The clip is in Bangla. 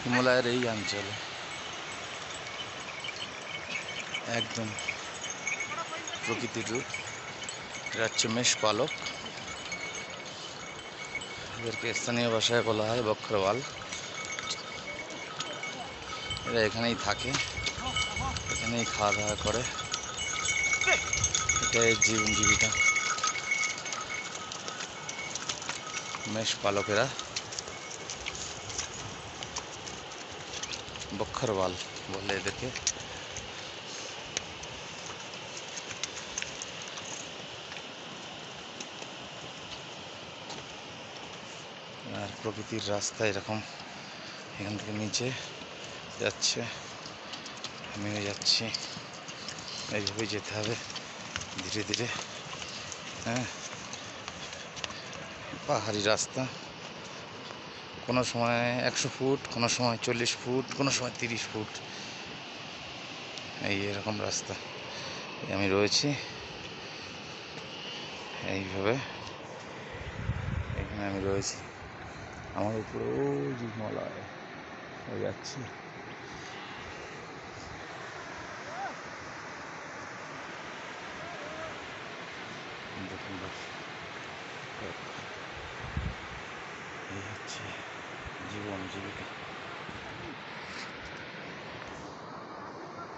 হিমালয়ের এই অঞ্চলে একদম প্রকৃতির রূপ। এরা হচ্ছে মেষ পালক, এদেরকে স্থানীয় ভাষায় বলা হয় বক্রওয়াল। এরা এখানেই থাকে, এখানেই খাওয়া দাওয়া করে, এটাই জীবন জীবিকা। মেষ পালকেরা বক্রওয়াল বলে এদেরকে। আর প্রকৃতির রাস্তা এরকম, এখান থেকে নিচে যাচ্ছে, আমিও যাচ্ছি, এইভাবেই যেতে হবে ধীরে ধীরে। হ্যাঁ, পাহাড়ি রাস্তা, কোনো সময় 100 ফুট, কোনো সময় 40 ফুট, কোনো সময় 30 ফুট, এই এরকম রাস্তা। আমি রয়েছি এইভাবে, এখানে আমি রয়েছি, আমার উপরে ওই যে হিমালয় যাচ্ছি। দেখুন এই হচ্ছে জীবন জীবিকা।